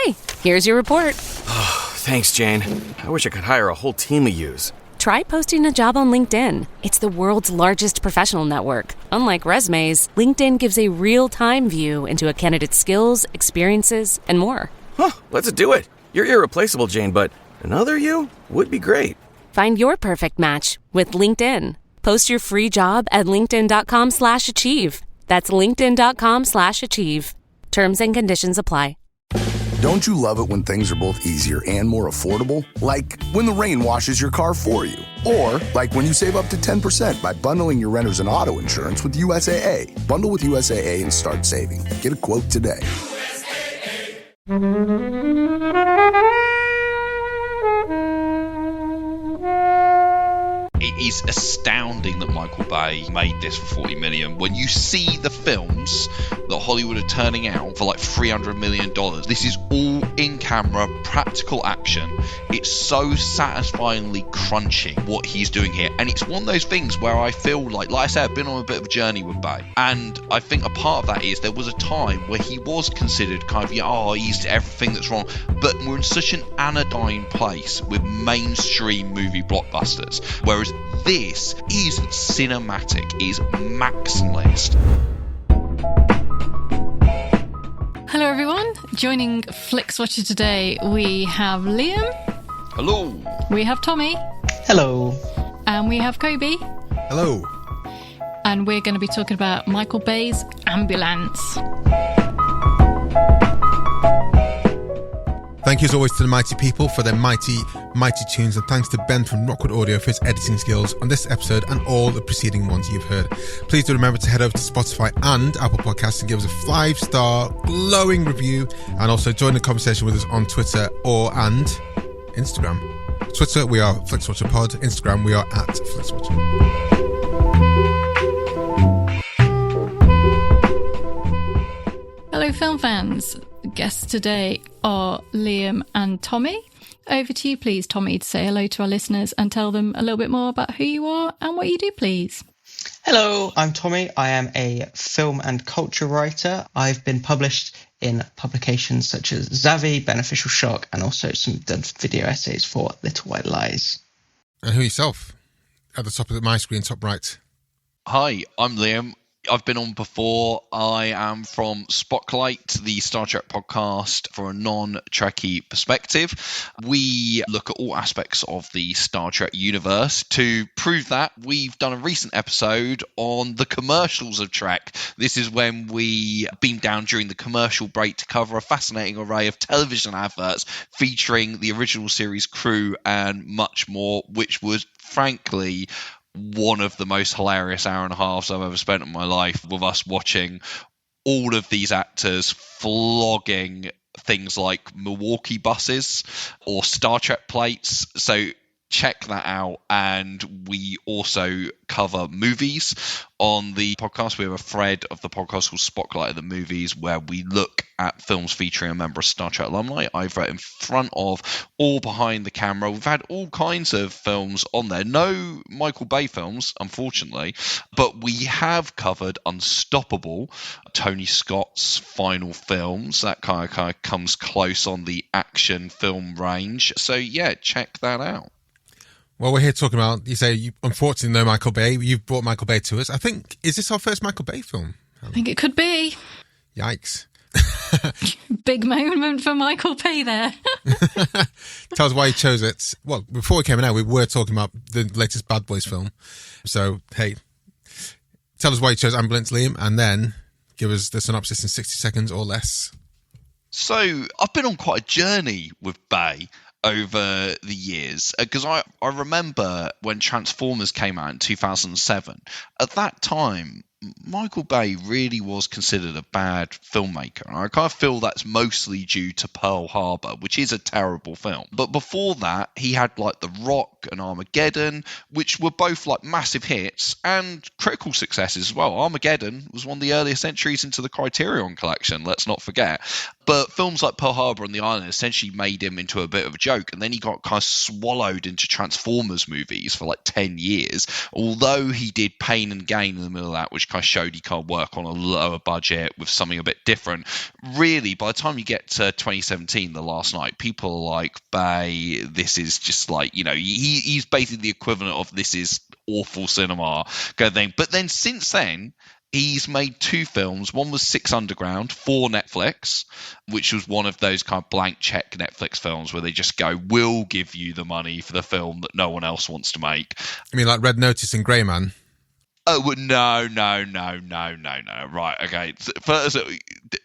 Okay, here's your report. Thanks, Jane. I wish I could hire a whole team of yous. Try posting a job on LinkedIn. It's the world's largest professional network. Unlike resumes, LinkedIn gives a real-time view into a candidate's skills, experiences, and more. Let's do it. You're irreplaceable, Jane, but another you would be great. Find your perfect match with LinkedIn. Post your free job at linkedin.com/achieve. That's linkedin.com/achieve. Terms and conditions apply. Don't you love it when things are both easier and more affordable? Like when the rain washes your car for you. Or like when you save up to 10% by bundling your renters and auto insurance with USAA. Bundle with USAA and start saving. Get a quote today. It is astounding that Michael Bay made this for $40 million. When you see the films that Hollywood are turning out for like $300 million, this is all in-camera, practical action. It's so satisfyingly crunchy what he's doing here. And it's one of those things where I feel like I said, I've been on a bit of a journey with Bay. And I think a part of that is there was a time where he was considered kind of, he's everything that's wrong. But we're in such an anodyne place with mainstream movie blockbusters. Whereas this is cinematic, is maximalist. Hello everyone, joining Flixwatcher today we have Liam. Hello. We have Tommy. Hello. And we have Kobe. Hello. And we're going to be talking about Michael Bay's Ambulance. Thank you as always to the mighty people for their mighty tunes, and thanks to Ben from Rockwood Audio for his editing skills on this episode and all the preceding ones you've heard. Please do remember to head over to Spotify and Apple Podcasts and give us a 5-star glowing review, and also join the conversation with us on Twitter and Instagram. Twitter, we are Flixwatcher Pod. Instagram, we are at Flixwatcher. Hello film fans. Guests today are Liam and Tommy. Over to you, please, Tommy, to say hello to our listeners and tell them a little bit more about who you are and what you do, please. Hello, I'm Tommy. I am a film and culture writer. I've been published in publications such as Zavvi, Beneficial Shock, and also some done video essays for Little White Lies. And who yourself? At the top of my screen, top right. Hi, I'm Liam. I've been on before. I am from Spocklight, the Star Trek podcast for a non-Trekkie perspective. We look at all aspects of the Star Trek universe. To prove that, we've done a recent episode on the commercials of Trek. This is when we beam down during the commercial break to cover a fascinating array of television adverts featuring the original series crew and much more, which was frankly one of the most hilarious hour and a halves I've ever spent in my life, with us watching all of these actors flogging things like Milwaukee buses or Star Trek plates. So check that out. And we also cover movies on the podcast. We have a thread of the podcast called Spocklight of the Movies, where we look at films featuring a member of Star Trek alumni, either in front of or behind the camera. We've had all kinds of films on there. No Michael Bay films, unfortunately, but we have covered Unstoppable, Tony Scott's final films. That kind of comes close on the action film range. So yeah, check that out. Well, we're here talking about, you say, you unfortunately know Michael Bay. You've brought Michael Bay to us. I think, is this our first Michael Bay film? I think it could be. Yikes. Big moment for Michael Bay there. Tell us why you chose it. Well, before we came out, we were talking about the latest Bad Boys film. So, hey, tell us why you chose Ambulance, Liam, and then give us the synopsis in 60 seconds or less. So, I've been on quite a journey with Bay over the years, because I remember when Transformers came out in 2007. At that time, Michael Bay really was considered a bad filmmaker. And I kind of feel that's mostly due to Pearl Harbor, which is a terrible film. But before that, he had like The Rock and Armageddon, which were both like massive hits and critical successes as well. Armageddon was one of the earliest entries into the Criterion Collection, let's not forget. But films like Pearl Harbor and The Island essentially made him into a bit of a joke, and then he got kind of swallowed into Transformers movies for like 10 years, although he did Pain and Gain in the middle of that, which which kind of showed he can't work on a lower budget with something a bit different. Really, by the time you get to 2017, The Last Night, people are like, Bay, this is just like, he's basically the equivalent of this is awful cinema kind of thing. But then since then, he's made 2 films. One was Six Underground for Netflix, which was one of those kind of blank check Netflix films where they just go, we'll give you the money for the film that no one else wants to make. I mean, like Red Notice and Grey Man? Oh, no. Right, okay. First,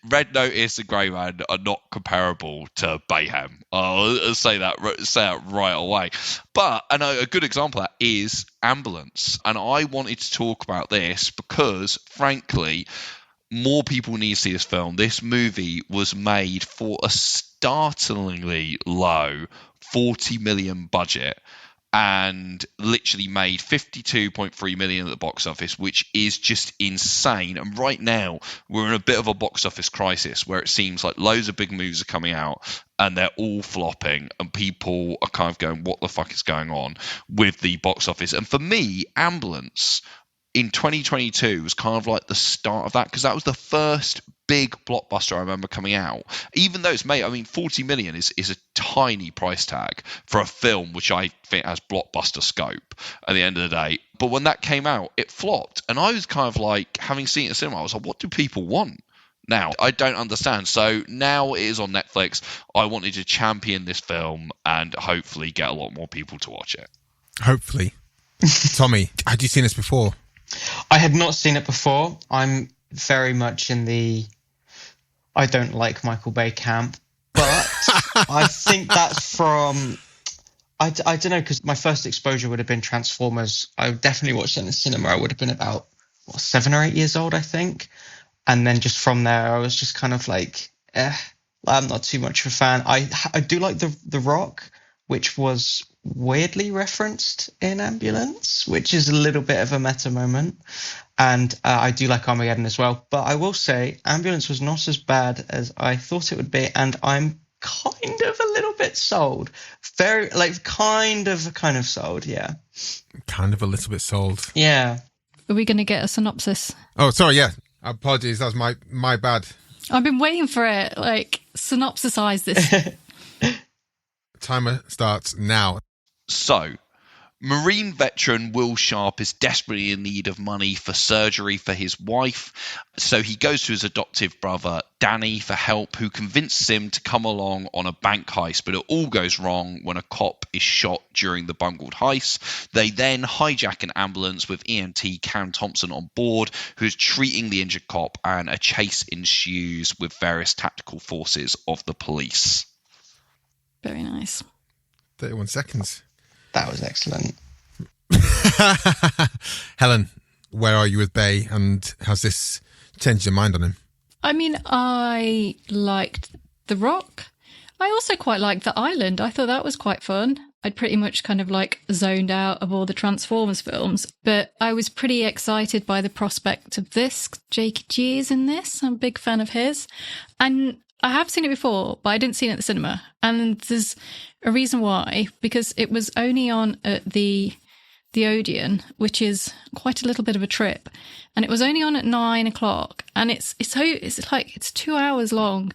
Red Notice and Grey Man are not comparable to Bayhem. I'll say that right away. But a good example of that is Ambulance. And I wanted to talk about this because, frankly, more people need to see this film. This movie was made for a startlingly low 40 million budget, and literally made 52.3 million at the box office, which is just insane. And right now, we're in a bit of a box office crisis where it seems like loads of big movies are coming out and they're all flopping, and people are kind of going, what the fuck is going on with the box office? And for me, Ambulance in 2022 was kind of like the start of that, because that was the first big blockbuster I remember coming out. Even though it's made, 40 million is a tiny price tag for a film which I think has blockbuster scope at the end of the day. But when that came out, it flopped. And I was kind of like, having seen it in cinema, I was like, what do people want now? I don't understand. So now it is on Netflix. I wanted to champion this film and hopefully get a lot more people to watch it. Hopefully. Tommy, had you seen this before? I had not seen it before. I'm very much in the I don't like Michael Bay camp, but I think that's from I don't know, because my first exposure would have been Transformers. I definitely watched it in the cinema. I would have been about 7 or 8 years old, I think, and then just from there I was just kind of like, I'm not too much of a fan. I do like the Rock, which was weirdly referenced in Ambulance, which is a little bit of a meta moment. And I do like Armageddon as well. But I will say Ambulance was not as bad as I thought it would be. And I'm kind of a little bit sold. Very, kind of sold, yeah. Kind of a little bit sold. Yeah. Are we going to get a synopsis? Oh, sorry, yeah. Apologies, that was my bad. I've been waiting for it. Synopsisize this. Timer starts now. So, Marine veteran Will Sharp is desperately in need of money for surgery for his wife, so he goes to his adoptive brother Danny for help, who convinces him to come along on a bank heist, but it all goes wrong when a cop is shot during the bungled heist. They then hijack an ambulance with EMT Cam Thompson on board, who is treating the injured cop, and a chase ensues with various tactical forces of the police. Very nice. 31 seconds. That was excellent. Helen, where are you with Bay, and has this changed your mind on him? I liked The Rock. I also quite liked The Island. I thought that was quite fun. I'd pretty much kind of zoned out of all the Transformers films, but I was pretty excited by the prospect of this. Jake G is in this. I'm a big fan of his. And I have seen it before, but I didn't see it at the cinema. And there's a reason why, because it was only on at the Odeon, which is quite a little bit of a trip. And it was only on at 9:00, and it's 2 hours long.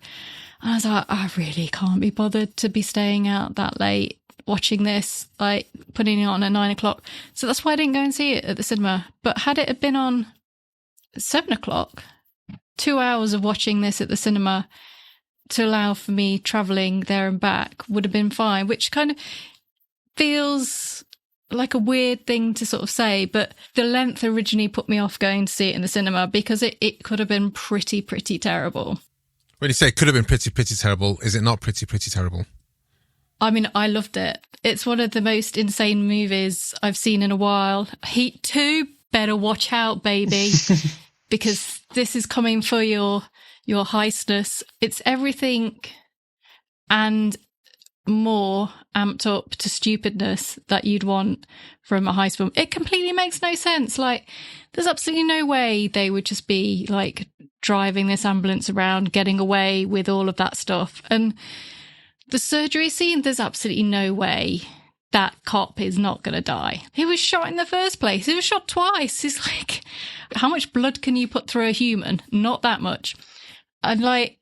And I was like, I really can't be bothered to be staying out that late watching this, putting it on at 9:00. So that's why I didn't go and see it at the cinema. But had it been on 7:00, 2 hours of watching this at the cinema to allow for me travelling there and back would have been fine, which kind of feels like a weird thing to sort of say, but the length originally put me off going to see it in the cinema because it could have been pretty terrible. When you say it could have been pretty terrible, is it not pretty terrible? I loved it. It's one of the most insane movies I've seen in a while. Heat 2, better watch out, baby, because this is coming for your heistness. It's everything and more amped up to stupidness that you'd want from a heist film. It completely makes no sense. There's absolutely no way they would just be driving this ambulance around, getting away with all of that stuff. And the surgery scene, there's absolutely no way that cop is not going to die. He was shot in the first place. He was shot twice. It's like, how much blood can you put through a human? Not that much. And like,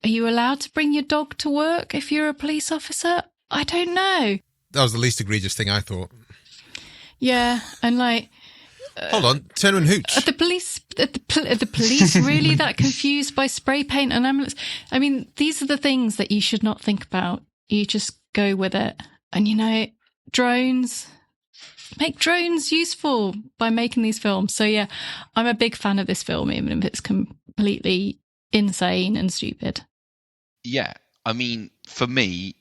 are you allowed to bring your dog to work if you're a police officer? I don't know. That was the least egregious thing I thought. Yeah, and like... Hold on, turn and hooch. Are the police really that confused by spray paint and ambulance? I mean, these are the things that you should not think about. You just go with it. And, you know, drones, make drones useful by making these films. So, yeah, I'm a big fan of this film, even if it's completely insane and stupid. Yeah, I mean, for me,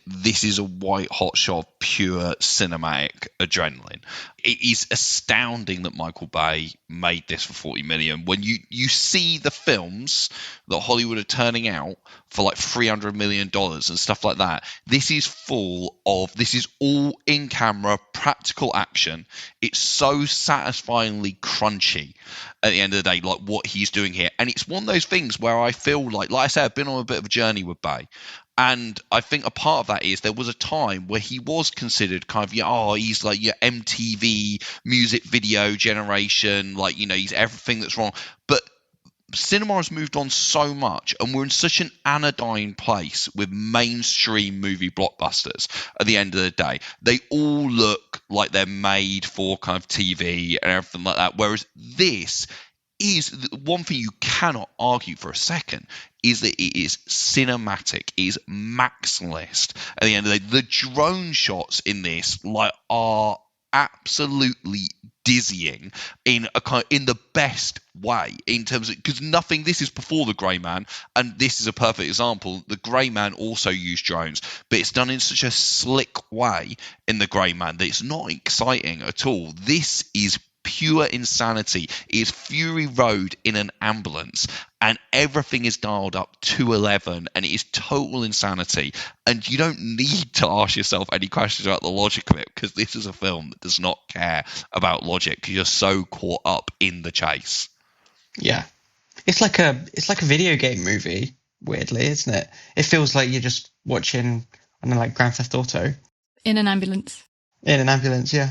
this is a white hot shot of pure cinematic adrenaline. It is astounding that Michael Bay made this for 40 million. When you see the films that Hollywood are turning out for like $300 million and stuff like that, this is all in camera, practical action. It's so satisfyingly crunchy at the end of the day, like what he's doing here. And it's one of those things where I feel like I said, I've been on a bit of a journey with Bay. And I think a part of that is there was a time where he was considered kind of, he's like your MTV music video generation, like, you know, he's everything that's wrong. But cinema has moved on so much, and we're in such an anodyne place with mainstream movie blockbusters at the end of the day. They all look like they're made for kind of TV and everything like that, whereas this is one thing you cannot argue for a second, is that it is cinematic, it is maximalist at the end of the day. The drone shots in this are absolutely dizzying in the best way, in terms of, because this is before The Grey Man, and this is a perfect example. The Grey Man also used drones, but it's done in such a slick way in The Grey Man that it's not exciting at all. This is pure insanity. It is Fury Road in an ambulance, and everything is dialed up to 11, and it is total insanity. And you don't need to ask yourself any questions about the logic of it, because this is a film that does not care about logic, because you're so caught up in the chase. Yeah, it's like a video game movie, weirdly, isn't it? It feels like you're just watching, I don't know, like Grand Theft Auto in an ambulance. In an ambulance, yeah.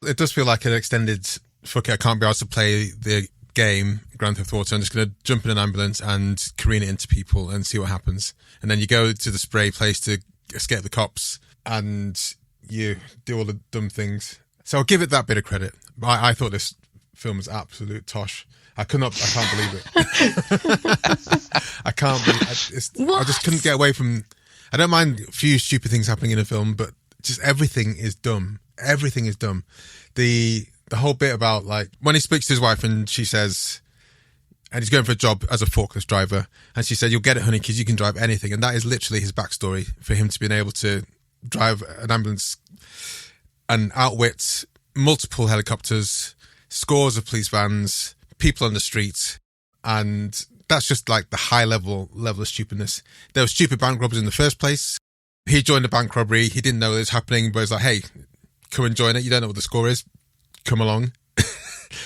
It does feel like an extended, fuck it, I can't be able to play the game, Grand Theft Auto, I'm just going to jump in an ambulance and careen it into people and see what happens. And then you go to the spray place to escape the cops, and you do all the dumb things. So I'll give it that bit of credit. I thought this film was absolute tosh. I can't believe it. I just couldn't get away from, I don't mind a few stupid things happening in a film, but just everything is dumb. Everything is dumb. The whole bit about, like, when he speaks to his wife and she says, and he's going for a job as a forklift driver, and she said, "You'll get it, honey, because you can drive anything." And that is literally his backstory for him to being able to drive an ambulance and outwit multiple helicopters, scores of police vans, people on the street. And that's just like the high level of stupidness. There were stupid bank robbers in the first place. He joined a bank robbery. He didn't know it was happening, but it's like, hey, come and join it. You don't know what the score is. Come along.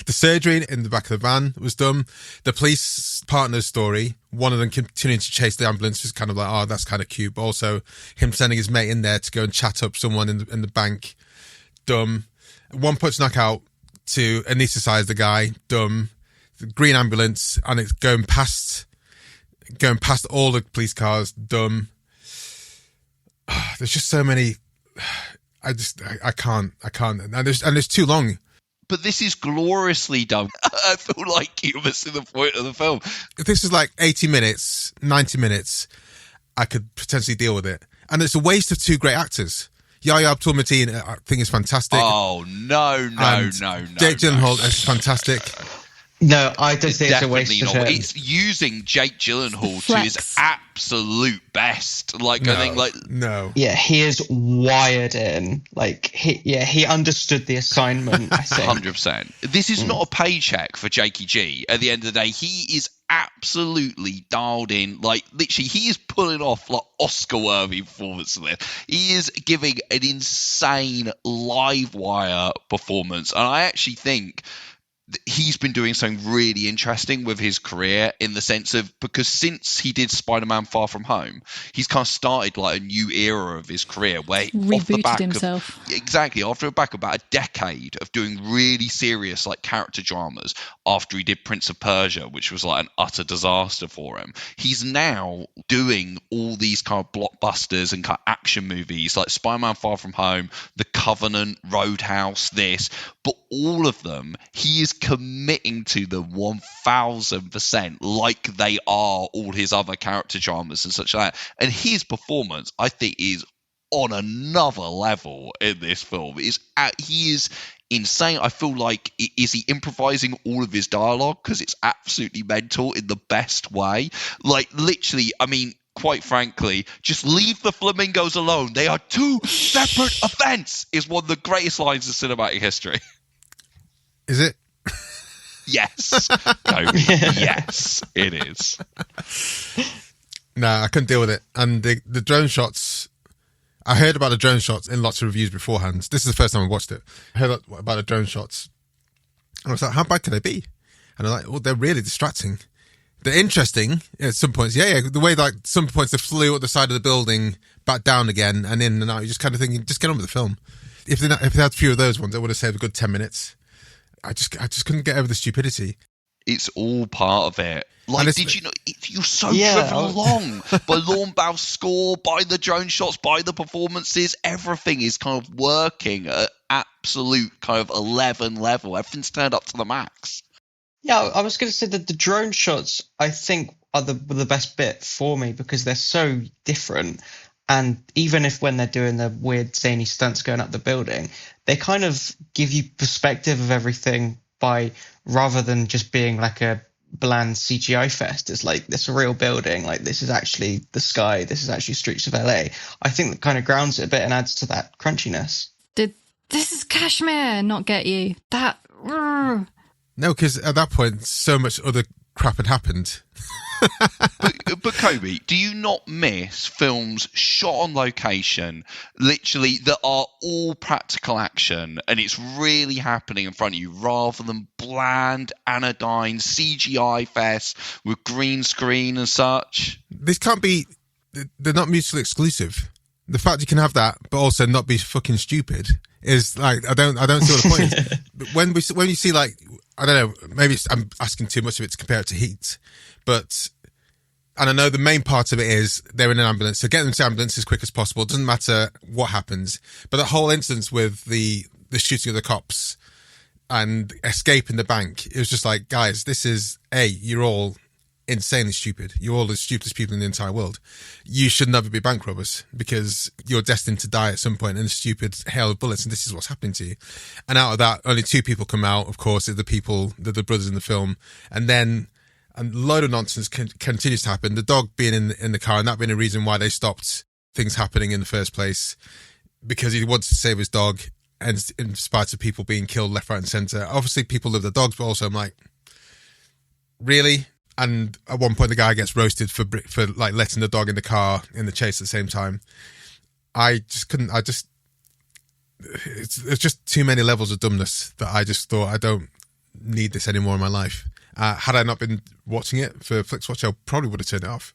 The surgery in the back of the van was dumb. The police partner's story, one of them continuing to chase the ambulance, was kind of like, oh, that's kind of cute. But also him sending his mate in there to go and chat up someone in the bank, dumb. One punch knockout to anaesthetize the guy, dumb. The green ambulance, and it's going past all the police cars, dumb. There's just so many. I can't. And there's too long. But this is gloriously done. I feel like you're missing the point of the film. If this is like 80 minutes, 90 minutes, I could potentially deal with it. And it's a waste of two great actors. Yahya Abdul-Mateen, I think, is fantastic. Oh, no. Jake Gyllenhaal is fantastic. No, I don't think it's a waste of him. It's using Jake Gyllenhaal to his absolute best. No. Yeah, he is wired in. He understood the assignment, I think. 100%. This is not a paycheck for Jakey G. At the end of the day, he is absolutely dialed in. Like, literally, he is pulling off like Oscar-worthy performance in this. He is giving an insane live wire performance. And I actually think he's been doing something really interesting with his career, in the sense of, because since he did Spider-Man Far From Home, he's kind of started like a new era of his career where Rebooted himself. Exactly, after about a decade of doing really serious like character dramas, after he did Prince of Persia, which was like an utter disaster for him, he's now doing all these kind of blockbusters and kind of action movies like Spider-Man Far From Home, The Covenant, Roadhouse, this, but all of them he is committing to them 1000%, like they are all his other character dramas and such like that. And his performance, I think, is on another level in this film. He is insane. I feel like, is he improvising all of his dialogue? Because it's absolutely mental in the best way. Like, literally, I mean, quite frankly, just leave the flamingos alone. They are two separate events, is one of the greatest lines of cinematic history. Is it? Yes. Yes, it is. Nah, I couldn't deal with it. And the drone shots, I heard about the drone shots in lots of reviews beforehand. This is the first time I watched it. I heard about the drone shots. And I was like, how bad can they be? And I'm like, well, they're really distracting. They're interesting at some points. Yeah. The way, like, some points they flew at the side of the building, back down again, and in and out. You're just kind of thinking, just get on with the film. If they had a few of those ones, it would have saved a good 10 minutes. I just couldn't get over the stupidity. It's all part of it. Like, did you know, you're so driven along by Lorne Bow's score, by the drone shots, by the performances. Everything is kind of working at absolute kind of 11 level. Everything's turned up to the max. Yeah, I was going to say that the drone shots, I think, are the best bit for me, because they're so different. And even if when they're doing the weird zany stunts going up the building, they kind of give you perspective of everything by, rather than just being like a bland CGI fest, it's like this real building, like this is actually the sky, this is actually streets of LA. I think that kind of grounds it a bit and adds to that crunchiness. Did this is Kashmir not get you? That... No, because at that point, so much other crap had happened. but Kobe, do you not miss films shot on location, literally, that are all practical action and it's really happening in front of you, rather than bland, anodyne CGI fest with green screen and such? This can't be... They're not mutually exclusive. The fact you can have that, but also not be fucking stupid, is like, I don't see what the point is. But when you see, like, I don't know, maybe I'm asking too much of it to compare it to Heat, but, and I know the main part of it is they're in an ambulance, so get them to the ambulance as quick as possible. It doesn't matter what happens. But the whole instance with the shooting of the cops and escaping the bank, it was just like, guys, this is, you're all insanely stupid. You're all the stupidest people in the entire world. You should never be bank robbers, because you're destined to die at some point in a stupid hail of bullets, and this is what's happening to you. And out of that, only two people come out, of course, are the brothers in the film. And then a load of nonsense continues to happen. The dog being in the car, and that being a reason why they stopped things happening in the first place, because he wanted to save his dog, and in spite of people being killed left, right and centre. Obviously people love their dogs, but also I'm like, really? And at one point, the guy gets roasted for like letting the dog in the car in the chase at the same time. I just couldn't. It's just too many levels of dumbness that I just thought, I don't need this anymore in my life. Had I not been watching it for Flixwatcher, I probably would have turned it off.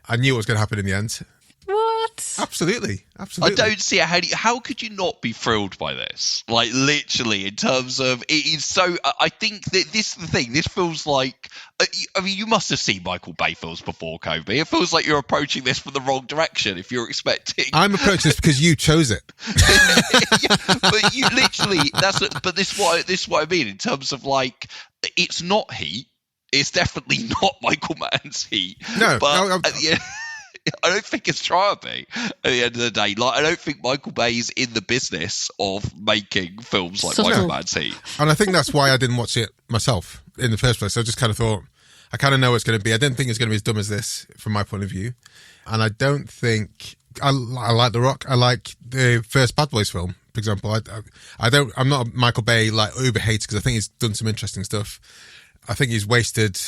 I knew what was going to happen in the end. What? Absolutely. I don't see how could you not be thrilled by this? Like, literally, in terms of, it is so, I think that this is the thing, this feels like, I mean, you must have seen Michael Bay films before, Kobe. It feels like you're approaching this from the wrong direction if you're expecting. I'm approaching this because you chose it. Yeah, but you literally, this is what I mean, in terms of, like, it's not Heat. It's definitely not Michael Mann's Heat. No, but I don't think it's trying to be at the end of the day. Like, I don't think Michael Bay's in the business of making films like Michael Mann's Heat. And I think that's why I didn't watch it myself in the first place. I just kind of thought, I kind of know what it's going to be. I didn't think it's going to be as dumb as this from my point of view. And I don't think, I like The Rock. I like the first Bad Boys film, for example. I'm not a Michael Bay like uber hater, because I think he's done some interesting stuff. I think he's wasted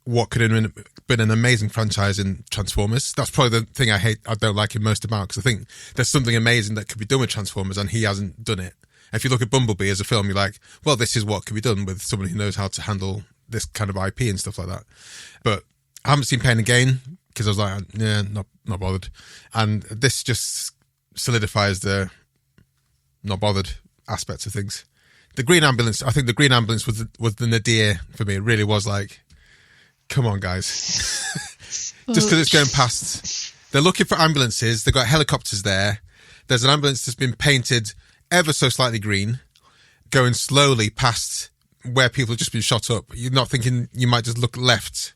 what could have been an amazing franchise in Transformers. That's probably the thing I don't like him most about, because I think there's something amazing that could be done with Transformers and he hasn't done it. If you look at Bumblebee as a film, you're like, well, this is what could be done with someone who knows how to handle this kind of IP and stuff like that. But I haven't seen Pain and Gain because I was like, yeah, not bothered. And this just solidifies the not bothered aspects of things. The Green Ambulance, I think the Green Ambulance was the nadir for me. It really was like, come on, guys. Just because it's going past. They're looking for ambulances. They've got helicopters there. There's an ambulance that's been painted ever so slightly green, going slowly past where people have just been shot up. You're not thinking you might just look left.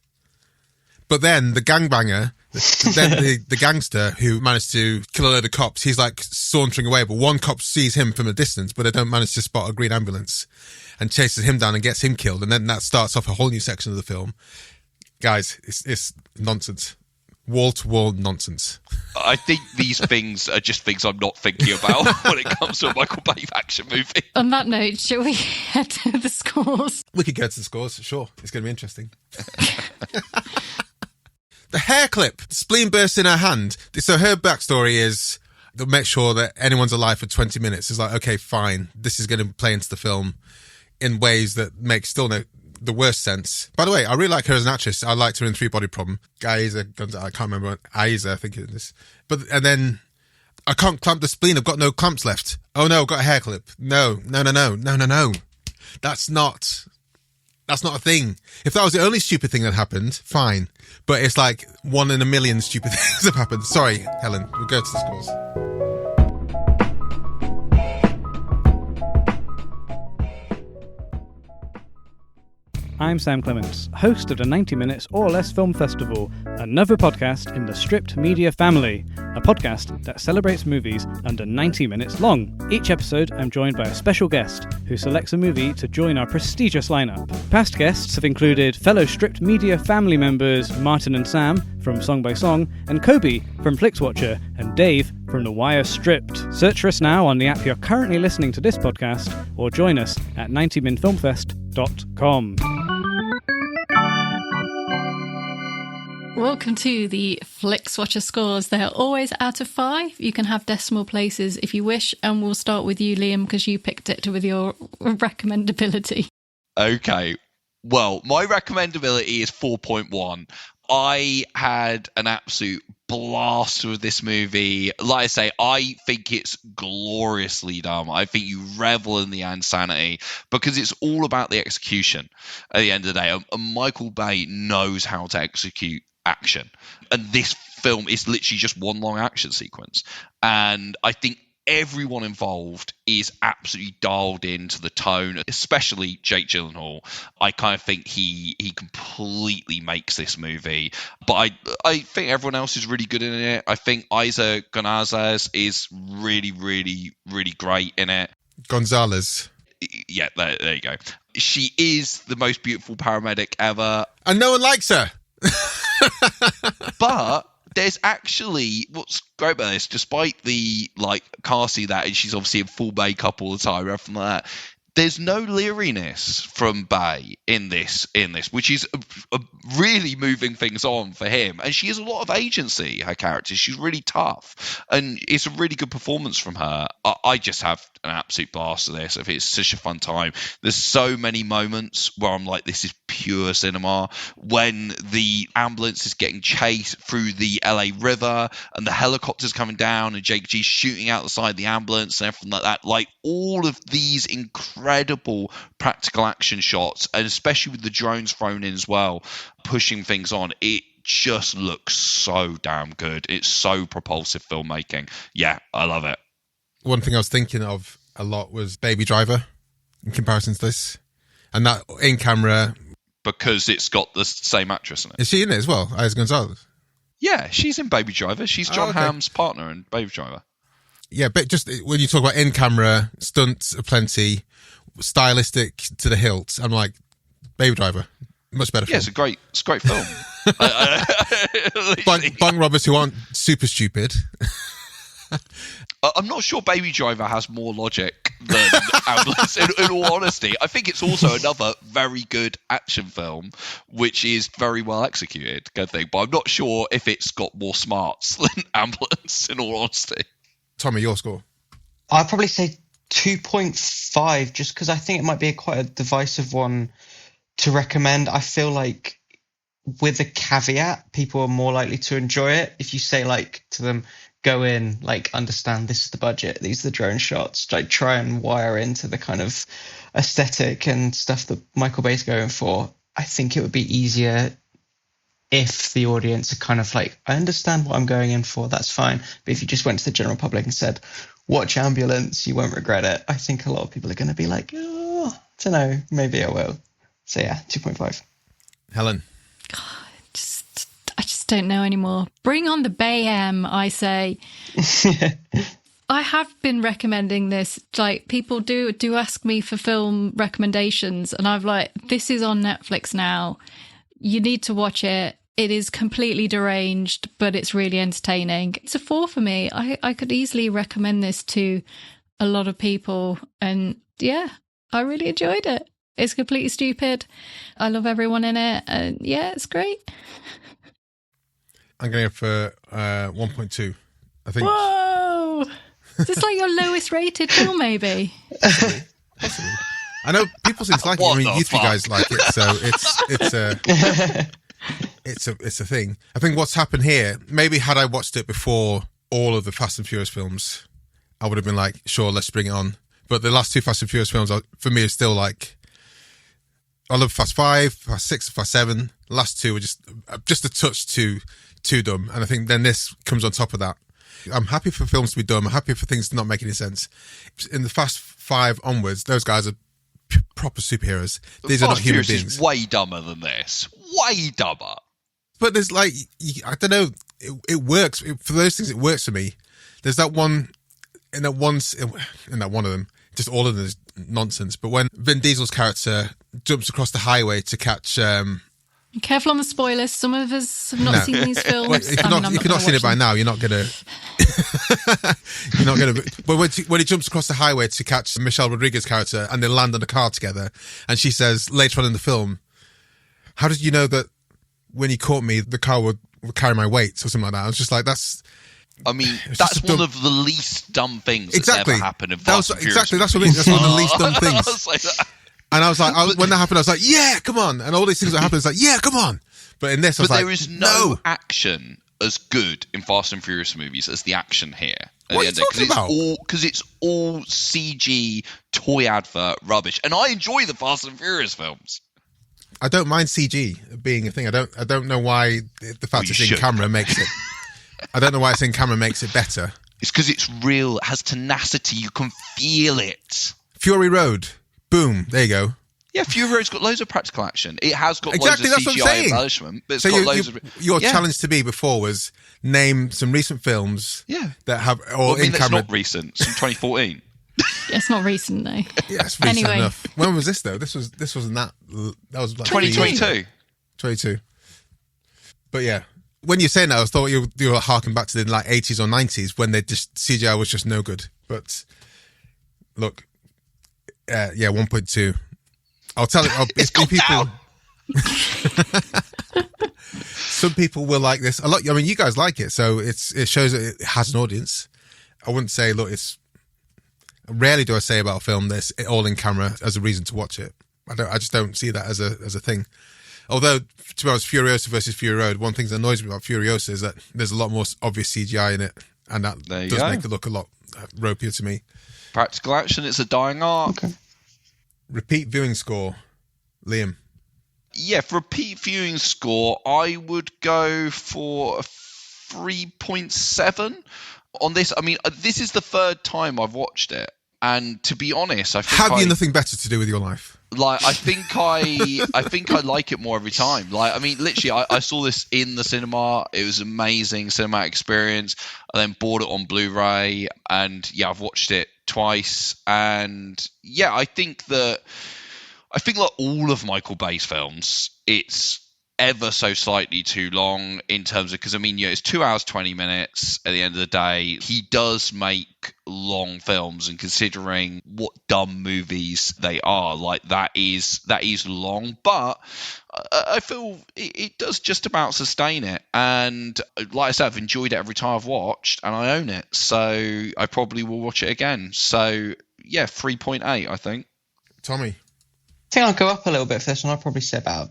But then the gangbanger, the gangster who managed to kill a load of cops, he's like sauntering away, but one cop sees him from a distance, but they don't manage to spot a green ambulance and chases him down and gets him killed. And then that starts off a whole new section of the film. Guys, it's nonsense. Wall-to-wall nonsense. I think these things are just things I'm not thinking about when it comes to a Michael Bay action movie. On that note, shall we head to the scores? We could go to the scores, sure. It's going to be interesting. The hair clip, the spleen burst in her hand. So her backstory is they'll make sure that anyone's alive for 20 minutes. It's like, okay, fine. This is going to play into the film in ways that make still the worst sense. By the way, I really like her as an actress. I liked her in Three Body Problem. Eiza González, I can't remember. Eiza, I think it is. And then I can't clamp the spleen. I've got no clamps left. Oh no, I've got a hair clip. No. That's not a thing. If that was the only stupid thing that happened, fine. But it's like 1 in a million stupid things have happened. Sorry, Helen. We'll go to the scores. I'm Sam Clements, host of the 90 Minutes or Less Film Festival, another podcast in the Stripped Media family, a podcast that celebrates movies under 90 minutes long. Each episode, I'm joined by a special guest who selects a movie to join our prestigious lineup. Past guests have included fellow Stripped Media family members Martin and Sam from Song by Song, and Kobe from Flixwatcher, and Dave from The Wire Stripped. Search for us now on the app you're currently listening to this podcast, or join us at 90minfilmfest.com. Welcome to the Flixwatcher scores. They're always out of 5. You can have decimal places if you wish, and we'll start with you, Liam, because you picked it with your recommendability. Okay. Well, my recommendability is 4.1. I had an absolute blast with this movie. Like I say, I think it's gloriously done. I think you revel in the insanity because it's all about the execution at the end of the day. And Michael Bay knows how to execute action. And this film is literally just one long action sequence. And I think everyone involved is absolutely dialed into the tone, especially Jake Gyllenhaal. I kind of think he completely makes this movie. But I think everyone else is really good in it. I think Eiza González is really, really, really great in it. González. Yeah, there you go. She is the most beautiful paramedic ever. And no one likes her. But there's actually what's great about this, despite the casting that, and she's obviously in full makeup all the time, everything like that. There's no leeriness from Bay in this, which is a really moving things on for him. And she has a lot of agency, her character. She's really tough. And it's a really good performance from her. I just have an absolute blast of this. It's such a fun time. There's so many moments where I'm like, this is pure cinema. When the ambulance is getting chased through the LA River and the helicopter's coming down and Jake G's shooting out the side of the ambulance and everything like that. Like all of these incredible practical action shots, and especially with the drones thrown in as well, pushing things on, it just looks so damn good. It's so propulsive filmmaking. Yeah, I love it. One thing I was thinking of a lot was Baby Driver in comparison to this. And that in camera. Because it's got the same actress in it. Is she in it as well? Eiza González? Yeah, she's in Baby Driver. She's John Hamm's partner in Baby Driver. Yeah, but just when you talk about in-camera, stunts aplenty, stylistic to the hilt, I'm like, Baby Driver, much better film. Yeah, it's a great film. Bank robbers who aren't super stupid. I'm not sure Baby Driver has more logic than Ambulance, in all honesty. I think it's also another very good action film, which is very well executed, kind of thing. But I'm not sure if it's got more smarts than Ambulance, in all honesty. Tommy, your score? I'd probably say 2.5, just because I think it might be quite a divisive one to recommend. I feel like with a caveat, people are more likely to enjoy it if you say like to them, go in, like, understand this is the budget, these are the drone shots, like try and wire into the kind of aesthetic and stuff that Michael Bay's going for. I think it would be easier if the audience are kind of like, I understand what I'm going in for, that's fine. But if you just went to the general public and said, watch Ambulance, you won't regret it, I think a lot of people are going to be like, oh, I don't know, maybe I will. So yeah, 2.5. Helen? I just don't know anymore. Bring on the Bayhem, I say. I have been recommending this. Like, people do ask me for film recommendations, and I've like, this is on Netflix now. You need to watch it. It is completely deranged, but it's really entertaining. It's a 4 for me. I could easily recommend this to a lot of people, and yeah, I really enjoyed it. It's completely stupid. I love everyone in it, and yeah, it's great. I'm going for 1.2. I think. Whoa! Is this like your lowest rated film, maybe? Possibly. I know people seem to like it. I mean, you three guys like it, so it's a thing. I think what's happened here, maybe had I watched it before all of the Fast and Furious films, I would have been like, sure, let's bring it on. But the last 2 Fast and Furious films, for me, are still like, I love Fast 5, Fast 6, Fast 7. The last 2 were just a touch too dumb. And I think then this comes on top of that. I'm happy for films to be dumb. I'm happy for things to not make any sense. In the Fast 5 onwards, those guys are proper superheroes. These are not human beings. Is way dumber than this. Way dumber. But there's like, I don't know, it works. For those things, it works for me. There's that one, in that one of them, just all of them is nonsense. But when Vin Diesel's character jumps across the highway to catch... Careful on the spoilers. Some of us have not seen these films. Well, if you've not seen it by now, you're not gonna. You're not gonna. But when he jumps across the highway to catch Michelle Rodriguez's character, and they land on the car together, and she says later on in the film, "How did you know that when you caught me, the car would carry my weight or something like that?" I was just like, "That's." I mean, that's one of the least dumb things that's ever happened in Fast and Furious. Exactly, that's what I mean. That's one of the least dumb things. And I was like, when that happened, I was like, yeah, come on. And all these things that happened, it's like, yeah, come on. But in this, I was like, there is no action as good in Fast and Furious movies as the action here. What are you talking about? Because it's all CG, toy advert rubbish. And I enjoy the Fast and Furious films. I don't mind CG being a thing. I don't know why the fact it's in camera makes it. I don't know why it's in camera makes it better. It's because it's real. It has tenacity. You can feel it. Fury Road. Boom. There you go. Yeah, Fury Road's got loads of practical action. It has got loads of CGI embellishment, but it's got loads of... Your challenge to me before was name some recent films that have... That's not recent. It's from 2014. It's not recent, though. Yeah, it's recent enough. When was this, though? This wasn't that... That was like 2022. 22. But yeah. When you're saying that, I thought you were harking back to the like 80s or 90s when CGI was just no good. But look... 1.2. I'll tell it. It's gone down. Some people will like this a lot. I mean, you guys like it, so it shows that it has an audience. I wouldn't say, look, rarely do I say about a film that's all in camera as a reason to watch it. I just don't see that as a thing. Although, to be honest, Furiosa versus Fury Road, one thing that annoys me about Furiosa is that there's a lot more obvious CGI in it, and that does make it look a lot ropier to me. Practical action, it's a dying art. Okay. Repeat viewing score, Liam. Yeah, for repeat viewing score, I would go for a 3.7 on this. I mean, this is the third time I've watched it, and to be honest, I think have you nothing better to do with your life? Like, I think I like it more every time. Like, I mean, literally, I saw this in the cinema. It was an amazing cinematic experience. I then bought it on Blu-ray, and yeah, I've watched it twice. And yeah, I think like all of Michael Bay's films, it's ever so slightly too long in terms of, because I mean, it's 2 hours 20 minutes at the end of the day. He does make long films, and considering what dumb movies they are, like that is long, but I feel it does just about sustain it. And like I said, I've enjoyed it every time I've watched, and I own it, so I probably will watch it again. So 3.8, I think. Tommy? I think I'll go up a little bit for this one. I'll probably say about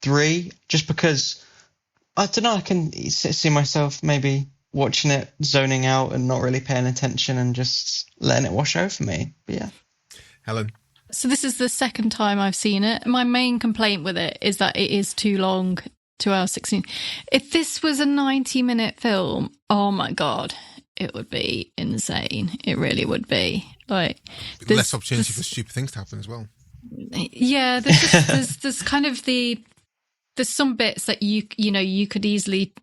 3, just because, I don't know, I can see myself maybe watching it, zoning out and not really paying attention and just letting it wash over me. But yeah. Helen? So this is the second time I've seen it. My main complaint with it is that it is too long, 2 hours 16. If this was a 90-minute film, oh my God, it would be insane. It really would be. Like, less opportunity for stupid things to happen as well. Yeah, there's kind of there's some bits that you could easily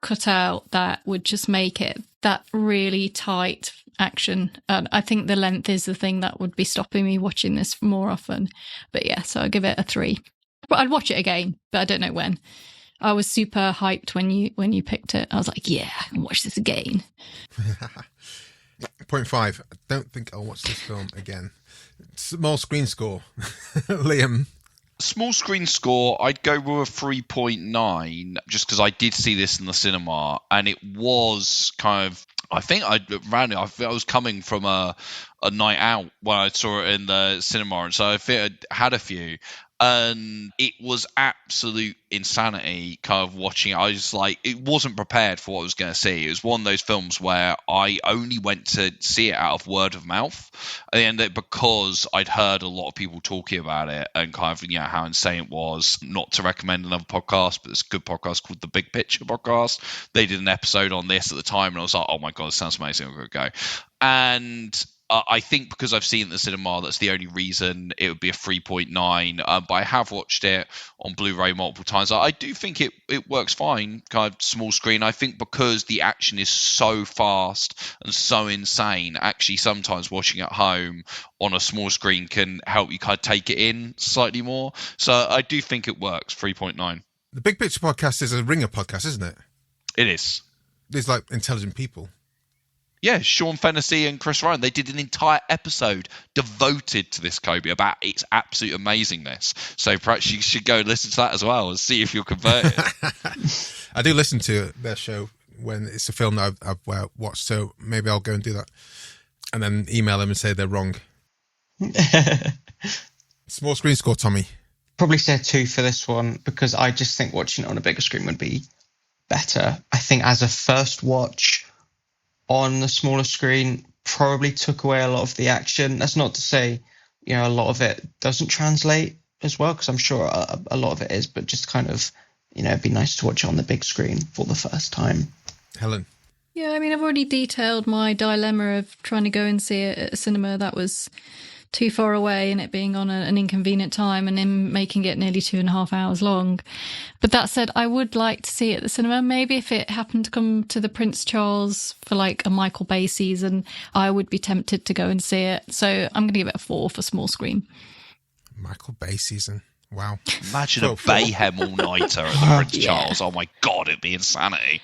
cut out that would just make it that really tight action. And I think the length is the thing that would be stopping me watching this more often. But yeah, so I'll give it a 3. But I'd watch it again, but I don't know when. I was super hyped when you picked it. I was like, yeah, I can watch this again. 0.5. I don't think I'll watch this film again. Small screen score. Liam? Small screen score, I'd go with a 3.9, just because I did see this in the cinema, and it was kind of, I was coming from a night out when I saw it in the cinema, and so I think I had a few, and it was absolute insanity kind of watching it. I was like, it wasn't prepared for what I was going to see. It was one of those films where I only went to see it out of word of mouth at the end of it, because I'd heard a lot of people talking about it and kind of, how insane it was. Not to recommend another podcast, but there's a good podcast called The Big Picture Podcast. They did an episode on this at the time, and I was like, oh my God, this sounds amazing, I'm going to go. And I think because I've seen it in the cinema, that's the only reason it would be a 3.9. But I have watched it on Blu-ray multiple times. I do think it works fine, kind of small screen. I think because the action is so fast and so insane, actually sometimes watching at home on a small screen can help you kind of take it in slightly more. So I do think it works, 3.9. The Big Picture Podcast is a Ringer podcast, isn't it? It is. There's like intelligent people. Yeah, Sean Fennessy and Chris Ryan, they did an entire episode devoted to this Kobe about its absolute amazingness. So perhaps you should go listen to that as well and see if you're converted. I do listen to their show when it's a film that I've watched, so maybe I'll go and do that. And then email them and say they're wrong. Small screen score, Tommy? Probably say 2 for this one, because I just think watching it on a bigger screen would be better. I think as a first watch on the smaller screen probably took away a lot of the action. That's not to say, a lot of it doesn't translate as well, because I'm sure a lot of it is, but just kind of, it'd be nice to watch it on the big screen for the first time. Helen? Yeah, I mean, I've already detailed my dilemma of trying to go and see it at a cinema that was too far away and it being on an inconvenient time and then making it nearly 2.5 hours long. But that said, I would like to see it at the cinema. Maybe if it happened to come to the Prince Charles for like a Michael Bay season, I would be tempted to go and see it. So I'm going to give it a 4 for small screen. Michael Bay season. Wow. Imagine a Bayhem all-nighter at the Prince Charles. Oh my God, it'd be insanity.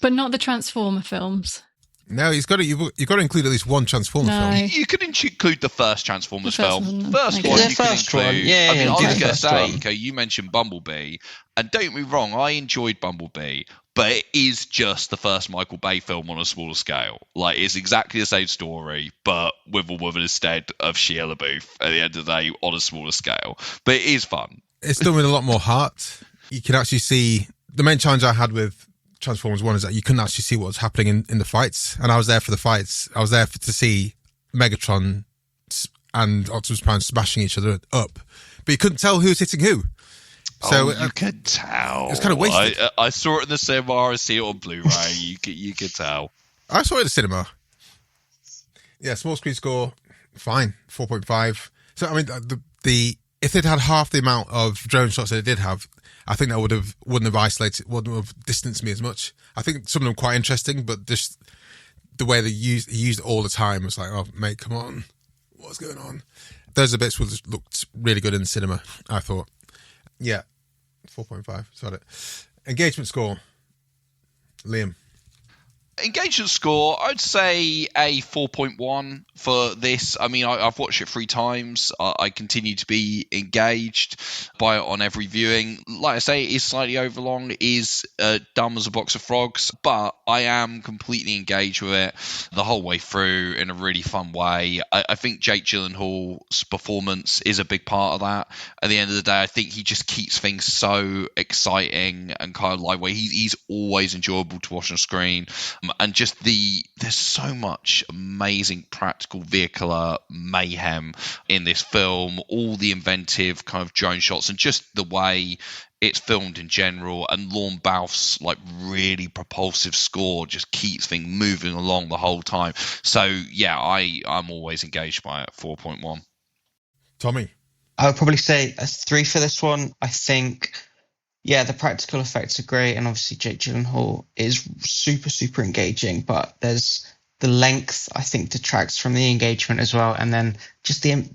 But not the Transformer films. No, you've got to include at least one Transformers film. You could include the first Transformers film. First one you could include. Yeah, I was going to say, okay, you mentioned Bumblebee, and don't get me wrong, I enjoyed Bumblebee, but it is just the first Michael Bay film on a smaller scale. Like, it's exactly the same story, but with a woman instead of Shia LaBeouf at the end of the day on a smaller scale. But it is fun. It's done with a lot more heart. You can actually see the main challenge I had with Transformers 1 is that you couldn't actually see what was happening in the fights, and I was there for the fights. I was there to see Megatron and Optimus Prime smashing each other up, but you couldn't tell who was hitting who. So you could tell. It was kind of wasted. I saw it in the cinema. I see it on Blu-ray. you could tell. I saw it in the cinema. Yeah, small screen score, fine, 4.5. So I mean, if they'd had half the amount of drone shots that it did have, I think that wouldn't have distanced me as much. I think some of them quite interesting, but just the way he used it all the time was like, oh mate, come on, what's going on? Those are bits looked really good in the cinema, I thought. Yeah, 4.5. That's about it. Engagement score, Liam. Engagement score, I'd say a 4.1 for this. I mean, I've watched it 3 times. I continue to be engaged by it on every viewing. Like I say, it is slightly overlong. It is dumb as a box of frogs, but I am completely engaged with it the whole way through in a really fun way. I think Jake Gyllenhaal's performance is a big part of that. At the end of the day, I think he just keeps things so exciting and kind of lightweight. He's always enjoyable to watch on screen. And just there's so much amazing practical vehicular mayhem in this film, all the inventive kind of drone shots and just the way it's filmed in general, and Lorne Balfe's like really propulsive score just keeps things moving along the whole time. So yeah, I'm always engaged by it. 4.1. Tommy? I would probably say a 3 for this one. I think, yeah, the practical effects are great, and obviously Jake Gyllenhaal is super, super engaging, but there's the length, I think, detracts from the engagement as well, and then just the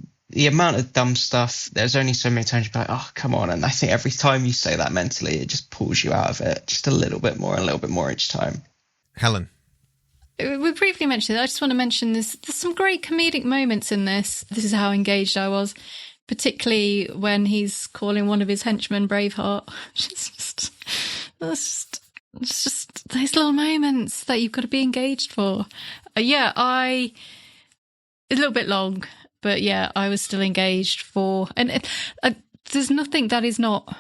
amount of dumb stuff. There's only so many times you'd be like, oh, come on, and I think every time you say that mentally, it just pulls you out of it just a little bit more each time. Helen? We briefly mentioned it. I just want to mention there's some great comedic moments in this. This is how engaged I was. Particularly when he's calling one of his henchmen Braveheart. It's just those little moments that you've got to be engaged for. It's a little bit long, but yeah, I was still engaged for. And there's nothing that is not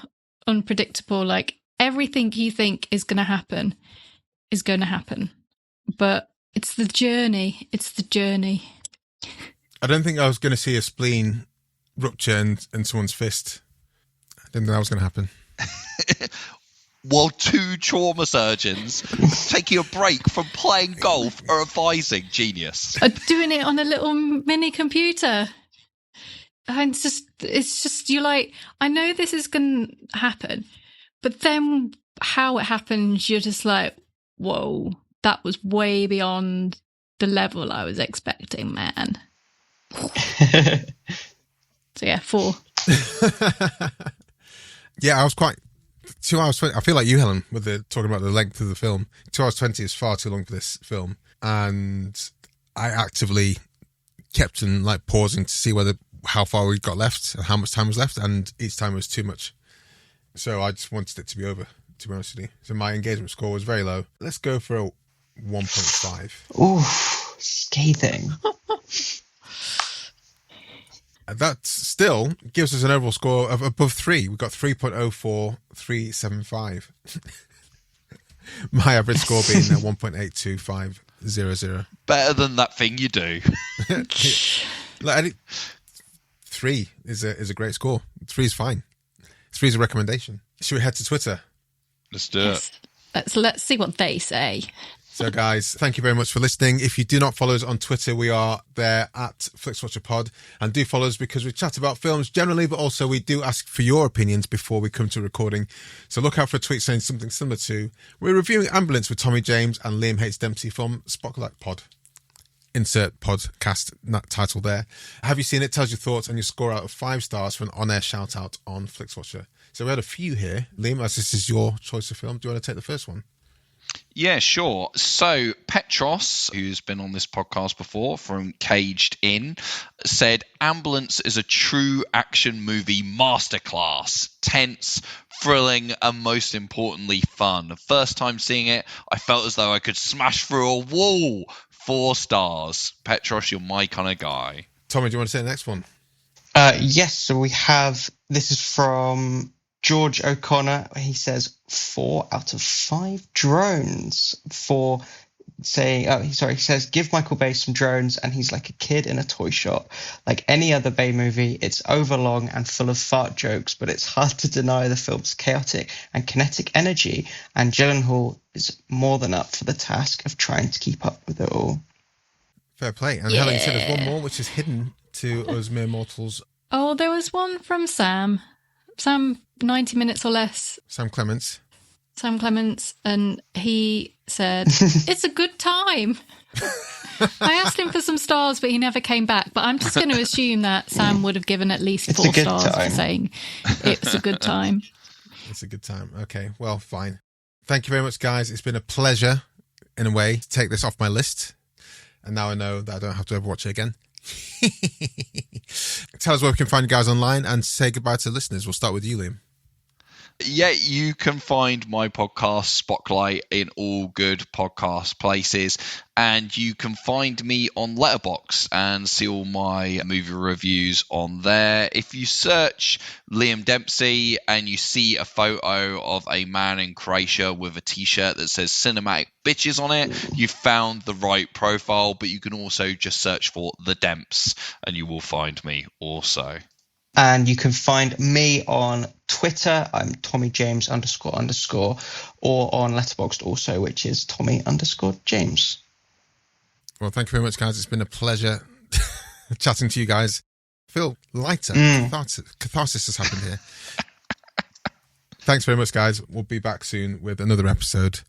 unpredictable. Like, everything you think is going to happen is going to happen. But it's the journey. It's the journey. I don't think I was going to see a spleen rupture in someone's fist. I didn't think that was going to happen. While 2 trauma surgeons taking a break from playing golf are advising. Genius. Doing it on a little mini computer. And it's just you're like, I know this is going to happen, but then how it happens, you're just like, whoa, that was way beyond the level I was expecting, man. So yeah, 4. Yeah, I was quite 2 hours 20. I feel like you, Helen, with talking about the length of the film. 2 hours 20 is far too long for this film, and I actively kept like pausing to see how far we got left and how much time was left, and each time was too much. So I just wanted it to be over, to be honest with you. So my engagement score was very low. Let's go for a 1.5. Ooh, scathing. That still gives us an overall score of above 3. We've got 3.04375. My average score being 1.82500. Better than that thing you do. 3 is a great score. 3 is fine. 3 is a recommendation. Should we head to Twitter? Let's do it. Let's see what they say. So, guys, thank you very much for listening. If you do not follow us on Twitter, we are there at Flixwatcher Pod. And do follow us because we chat about films generally, but also we do ask for your opinions before we come to recording. So look out for a tweet saying something similar to, we're reviewing Ambulance with Tommy James and Liam H Dempsey from Spocklight Pod. Insert podcast title there. Have you seen it? Tells your thoughts and your score out of 5 stars for an on-air shout-out on Flixwatcher. So we had a few here. Liam, as this is your choice of film, do you want to take the first one? Yeah, sure. So Petros, who's been on this podcast before from Caged In, said Ambulance is a true action movie masterclass. Tense, thrilling, and most importantly, fun. The first time seeing it, I felt as though I could smash through a wall. 4 stars. Petros, you're my kind of guy. Tommy, do you want to say the next one? Yes, so we have, this is from George O'Connor. He says 4 out of 5 drones for saying, he says, give Michael Bay some drones and he's like a kid in a toy shop. Like any other Bay movie, it's overlong and full of fart jokes, but it's hard to deny the film's chaotic and kinetic energy, and Gyllenhaal is more than up for the task of trying to keep up with it all. Fair play. And Helen, you said there's one more, which is hidden to us mere mortals. Oh, there was one from Sam. Sam, 90 minutes or less. Sam Clements, and he said, it's a good time. I asked him for some stars, but he never came back. But I'm just going to assume that Sam would have given at least 4 stars for saying it's a good time. It's a good time. Okay, well, fine. Thank you very much, guys. It's been a pleasure in a way, to take this off my list. And now I know that I don't have to ever watch it again. Tell us where we can find you guys online and say goodbye to the listeners. We'll start with you, Liam. Yeah, you can find my podcast, Spocklight, in all good podcast places. And you can find me on Letterboxd and see all my movie reviews on there. If you search Liam Dempsey and you see a photo of a man in Croatia with a t-shirt that says Cinematic Bitches on it, you've found the right profile. But you can also just search for The Demps and you will find me also. And you can find me on Twitter. I'm Tommy_James_, or on Letterboxd also, which is Tommy_James. Well, thank you very much, guys. It's been a pleasure chatting to you guys. I feel lighter. Catharsis has happened here. Thanks very much, guys. We'll be back soon with another episode.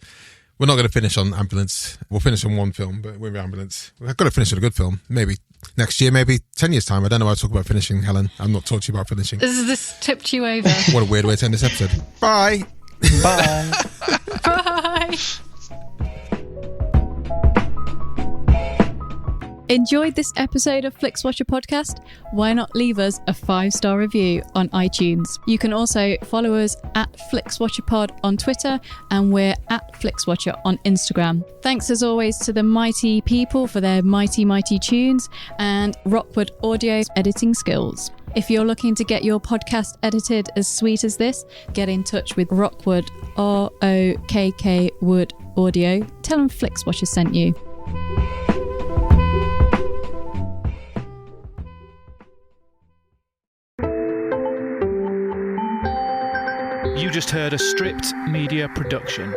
We're not going to finish on Ambulance. We'll finish on one film, but we're Ambulance. We've got to finish on a good film. Maybe next year, maybe 10 years' time. I don't know why I talk about finishing, Helen. I'm not talking to you about finishing. This tipped you over. What a weird way to end this episode. Bye. Bye. Bye. Enjoyed this episode of Flixwatcher podcast? Why not leave us a 5-star review on iTunes? You can also follow us at FlixWatcherPod on Twitter, and we're at FlixWatcher on Instagram. Thanks as always to the mighty people for their mighty tunes and Rockwood Audio's editing skills. If you're looking to get your podcast edited as sweet as this, get in touch with Rockwood, ROKK Wood Audio. Tell them Flixwatcher sent you. You just heard a Stripped Media production.